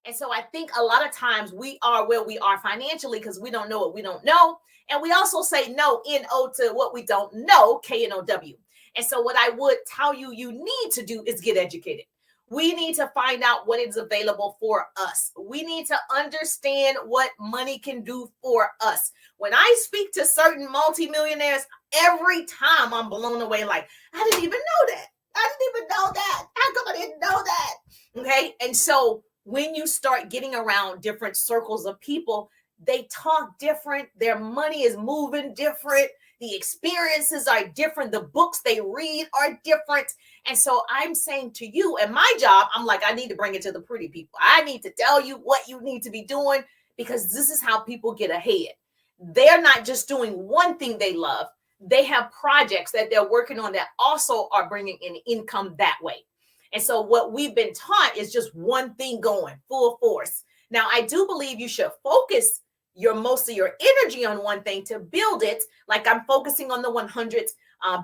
And so I think a lot of times we are where we are financially because we don't know what we don't know. And we also say no, N-O, to what we don't know, K-N-O-W. And so what I would tell you, you need to do is get educated. We need to find out what is available for us. We need to understand what money can do for us. When I speak to certain multimillionaires, every time I'm blown away, like, I didn't even know that. I didn't even know that. How come I didn't know that? Okay. And so when you start getting around different circles of people, they talk different. Their money is moving different. The experiences are different. The books they read are different. And so I'm saying to you, and my job, I'm like, I need to bring it to the pretty people. I need to tell you what you need to be doing because this is how people get ahead. They're not just doing one thing they love. They have projects that they're working on that also are bringing in income that way. And so what we've been taught is just one thing going full force. Now, I do believe you should focus most of your energy on one thing to build it. Like I'm focusing on the 100s,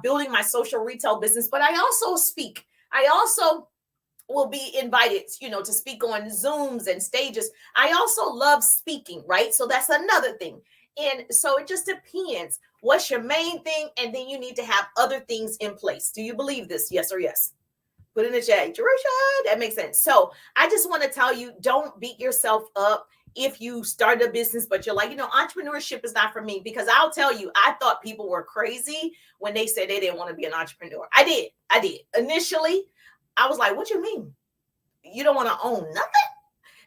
building my social retail business, but I also speak. I also will be invited, to speak on Zooms and stages. I also love speaking, right? So that's another thing. And so it just depends. What's your main thing? And then you need to have other things in place. Do you believe this? Yes or yes? Put in the chat, Jerusha, that makes sense. So I just want to tell you, don't beat yourself up if you start a business, but you're like, entrepreneurship is not for me, because I'll tell you, I thought people were crazy when they said they didn't want to be an entrepreneur. I did. Initially, I was like, what you mean? You don't want to own nothing?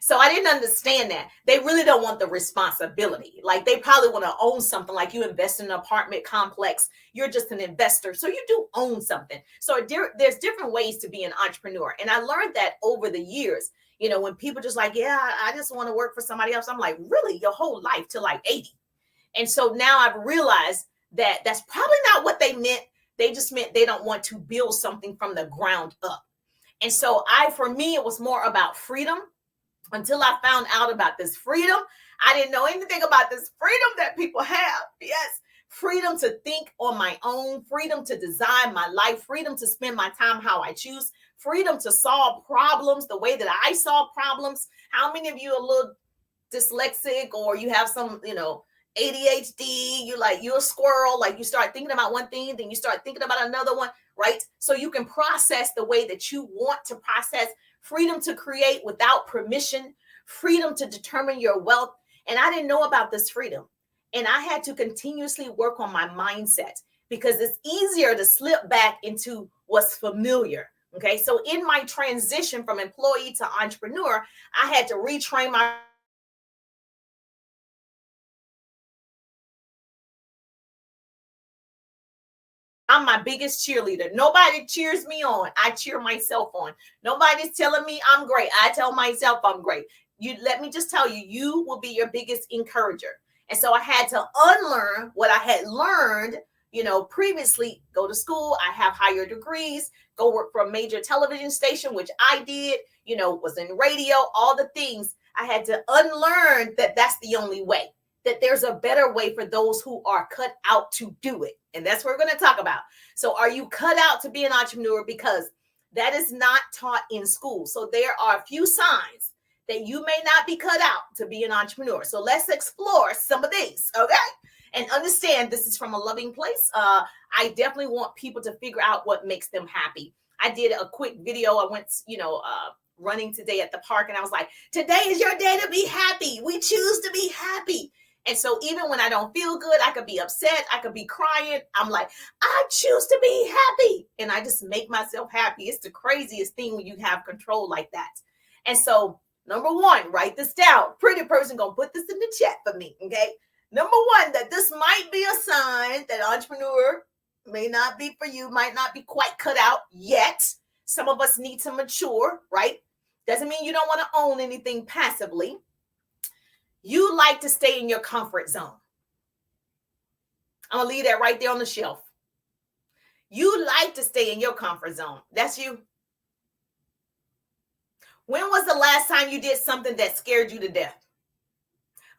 So I didn't understand that. They really don't want the responsibility. Like they probably want to own something, like you invest in an apartment complex. You're just an investor. So you do own something. So there's different ways to be an entrepreneur. And I learned that over the years, when people just like, yeah, I just want to work for somebody else. I'm like, really? Your whole life till like 80. And so now I've realized that that's probably not what they meant. They just meant they don't want to build something from the ground up. And so for me, it was more about freedom. Until I found out about this freedom, I didn't know anything about this freedom that people have. Yes, freedom to think on my own, freedom to design my life, freedom to spend my time how I choose, freedom to solve problems the way that I solve problems. How many of you are a little dyslexic, or you have some, ADHD, you're a squirrel, like you start thinking about one thing, then you start thinking about another one, right? So you can process the way that you want to process. Freedom to create without permission, freedom to determine your wealth. And I didn't know about this freedom. And I had to continuously work on my mindset because it's easier to slip back into what's familiar. Okay. So in my transition from employee to entrepreneur, I had to retrain my I'm my biggest cheerleader. Nobody cheers me on. I cheer myself on. Nobody's telling me I'm great. I tell myself I'm great. Let me just tell you, you will be your biggest encourager. And so I had to unlearn what I had learned, previously. Go to school. I have higher degrees, go work for a major television station, which I did, was in radio, all the things. I had to unlearn that that's the only way, that there's a better way for those who are cut out to do it. And that's what we're going to talk about. So are you cut out to be an entrepreneur? Because that is not taught in school. So there are a few signs that you may not be cut out to be an entrepreneur. So let's explore some of these, okay? And understand this is from a loving place. I definitely want people to figure out what makes them happy. I did a quick video. I went, running today at the park, and I was like, today is your day to be happy. We choose to be happy. And so even when I don't feel good, I could be upset, I could be crying. I'm like, I choose to be happy. And I just make myself happy. It's the craziest thing when you have control like that. And so, number one, write this down. Pretty person gonna put this in the chat for me, okay? Number one, that this might be a sign that entrepreneur may not be for you, might not be quite cut out yet. Some of us need to mature, right? Doesn't mean you don't want to own anything passively. You like to stay in your comfort zone. I'm going to leave that right there on the shelf. You like to stay in your comfort zone. That's you. When was the last time you did something that scared you to death?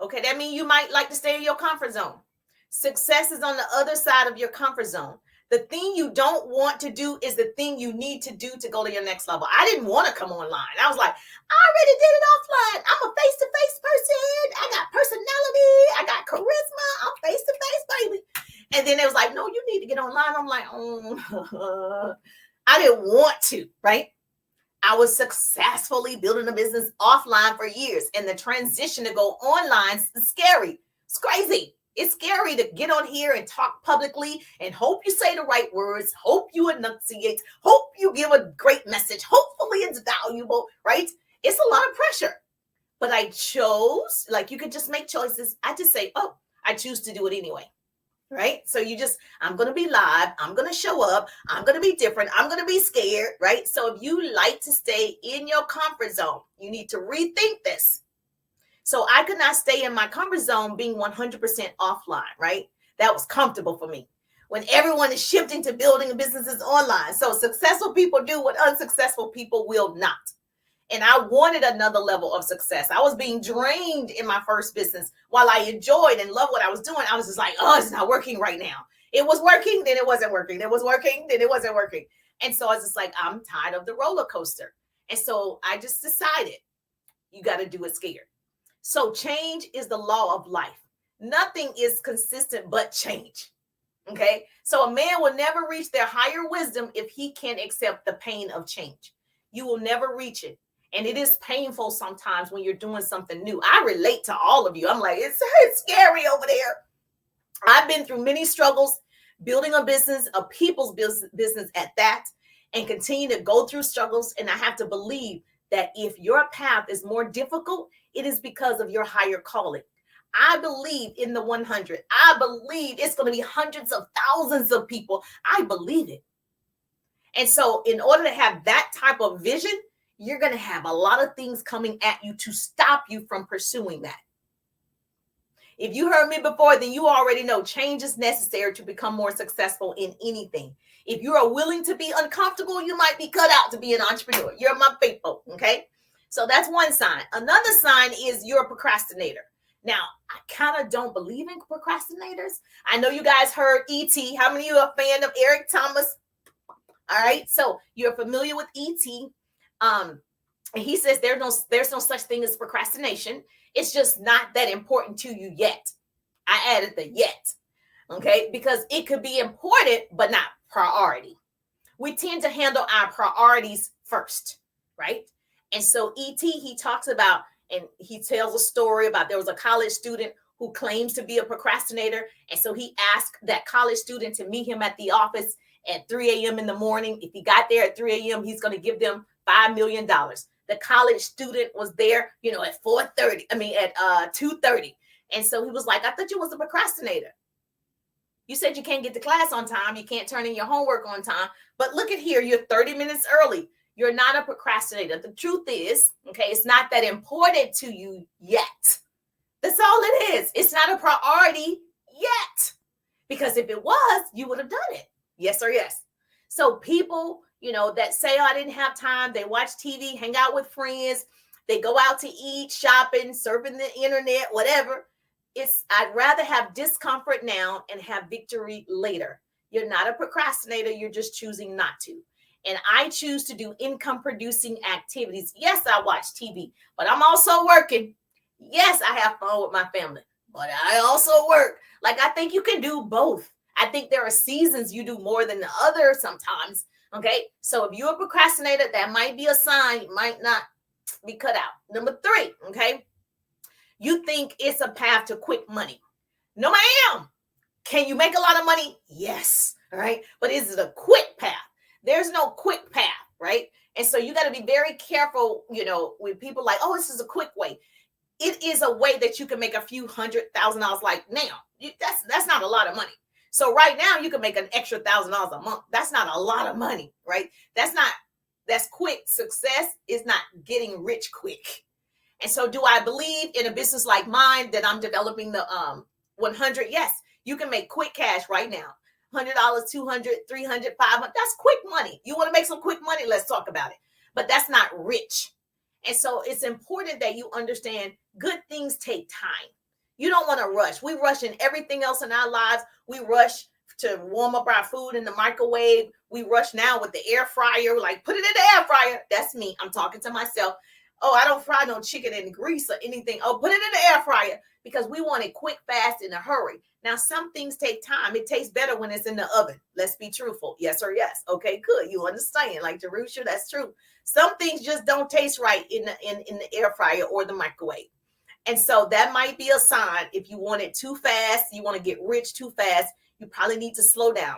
Okay, that means you might like to stay in your comfort zone. Success is on the other side of your comfort zone. The thing you don't want to do is the thing you need to do to go to your next level. I didn't want to come online. I was like, I already did it offline. I'm a face-to-face person. I got personality. I got charisma. I'm face-to-face, baby. And then it was like, no, you need to get online. I'm like, I didn't want to, right? I was successfully building a business offline for years. And the transition to go online is scary. It's crazy. It's scary to get on here and talk publicly and hope you say the right words, hope you enunciate, hope you give a great message. Hopefully it's valuable, right? It's a lot of pressure. But I chose, like you could just make choices. I just say, oh, I choose to do it anyway. Right? So I'm going to be live. I'm going to show up. I'm going to be different. I'm going to be scared. Right? So if you like to stay in your comfort zone, you need to rethink this. So I could not stay in my comfort zone being 100% offline. Right? That was comfortable for me. When everyone is shifting to building businesses online. So successful people do what unsuccessful people will not. And I wanted another level of success. I was being drained in my first business. While I enjoyed and loved what I was doing, I was just like, oh, it's not working right now. It was working, then it wasn't working. It was working, then it wasn't working. And so I was just like, I'm tired of the roller coaster. And so I just decided you got to do it scared. So change is the law of life. Nothing is consistent but change. Okay. So a man will never reach their higher wisdom if he can't accept the pain of change. You will never reach it. And it is painful sometimes when you're doing something new. I relate to all of you. I'm like, it's scary over there. I've been through many struggles, building a business, a people's business at that, and continue to go through struggles. And I have to believe that if your path is more difficult, it is because of your higher calling. I believe in the 100. I believe it's going to be hundreds of thousands of people. I believe it. And so in order to have that type of vision, you're going to have a lot of things coming at you to stop you from pursuing that. If you heard me before, then you already know change is necessary to become more successful in anything. If you are willing to be uncomfortable, you might be cut out to be an entrepreneur. You're my people, okay? So that's one sign. Another sign is you're a procrastinator. Now, I kind of don't believe in procrastinators. I know you guys heard E.T. How many of you are a fan of Eric Thomas? All right, so you're familiar with E.T. And he says there's no such thing as procrastination. It's just not that important to you yet. I added the yet, okay? Because it could be important, but not priority. We tend to handle our priorities first, right? And so E.T., he talks about, and he tells a story about there was a college student who claims to be a procrastinator. And so he asked that college student to meet him at the office at 3 a.m. in the morning. If he got there at 3 a.m., he's going to give them $5 million. The college student was there, at 2:30. And so he was like, I thought you was a procrastinator. You said you can't get to class on time. You can't turn in your homework on time. But look at here, you're 30 minutes early. You're not a procrastinator. The truth is, okay, it's not that important to you yet. That's all it is. It's not a priority yet. Because if it was, you would have done it. Yes or yes. So people, that say, oh, I didn't have time. They watch TV, hang out with friends. They go out to eat, shopping, surfing the internet, whatever. I'd rather have discomfort now and have victory later. You're not a procrastinator. You're just choosing not to. And I choose to do income producing activities. Yes, I watch TV, but I'm also working. Yes, I have fun with my family, but I also work. Like, I think you can do both. I think there are seasons you do more than the other sometimes. Okay. So if you're a procrastinator, that might be a sign you might not be cut out. Number 3. Okay. You think it's a path to quick money. No, ma'am. Can you make a lot of money? Yes. All right. But is it a quick path? There's no quick path. Right. And so you got to be very careful, with people like, oh, this is a quick way. It is a way that you can make a few $100,000 like now. That's not a lot of money. So right now you can make an extra $1,000 a month. That's not a lot of money, right? That's quick. Success is not getting rich quick. And so do I believe in a business like mine that I'm developing the 100? Yes, you can make quick cash right now. $100, $200, $300, $500. That's quick money. You want to make some quick money? Let's talk about it. But that's not rich. And so it's important that you understand good things take time. You don't want to rush. We rush in everything else in our lives. We rush to warm up our food in the microwave. We rush now with the air fryer, like put it in the air fryer. That's me. I'm talking to myself. Oh, I don't fry no chicken in grease or anything. Oh, put it in the air fryer because we want it quick, fast, in a hurry. Now, some things take time. It tastes better when it's in the oven. Let's be truthful. Yes or yes. Okay, good. You understand. Like Jerusha, that's true. Some things just don't taste right in the air fryer or the microwave. And so that might be a sign. If you want it too fast, you want to get rich too fast, you probably need to slow down.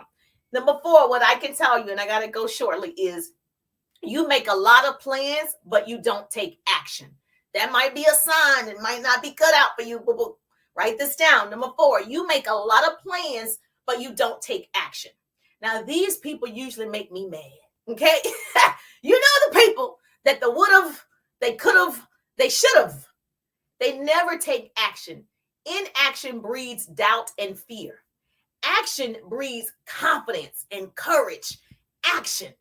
Number 4, what I can tell you, and I got to go shortly, is you make a lot of plans, but you don't take action. That might be a sign. It might not be cut out for you. Write this down. Number 4, you make a lot of plans, but you don't take action. Now, these people usually make me mad. Okay. You know, the people that the would have, they could have, they should have. They never take action. Inaction breeds doubt and fear. Action breeds confidence and courage. Action.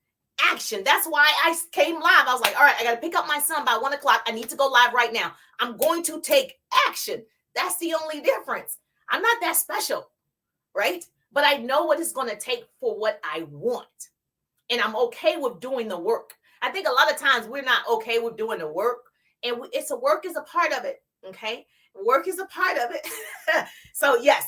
That's why I came live. I was like, all right, I got to pick up my son by 1 o'clock. I need to go live right now. I'm going to take action. That's the only difference. I'm not that special, right? But I know what it's going to take for what I want. And I'm okay with doing the work. I think a lot of times we're not okay with doing the work. And work is a part of it. Okay. Work is a part of it. So yes.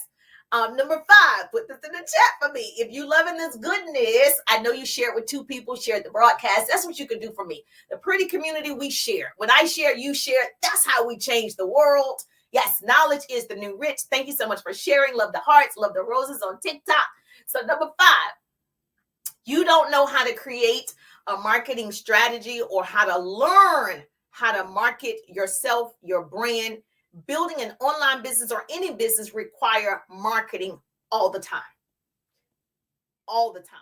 Number 5, put this in the chat for me. If you loving this goodness, I know you share it with 2 people, share the broadcast. That's what you can do for me. The pretty community, we share. When I share, you share. That's how we change the world. Yes, knowledge is the new rich. Thank you so much for sharing. Love the hearts, love the roses on TikTok. So number 5, you don't know how to create a marketing strategy or how to learn how to market yourself, your brand. Building an online business or any business require marketing all the time. All the time.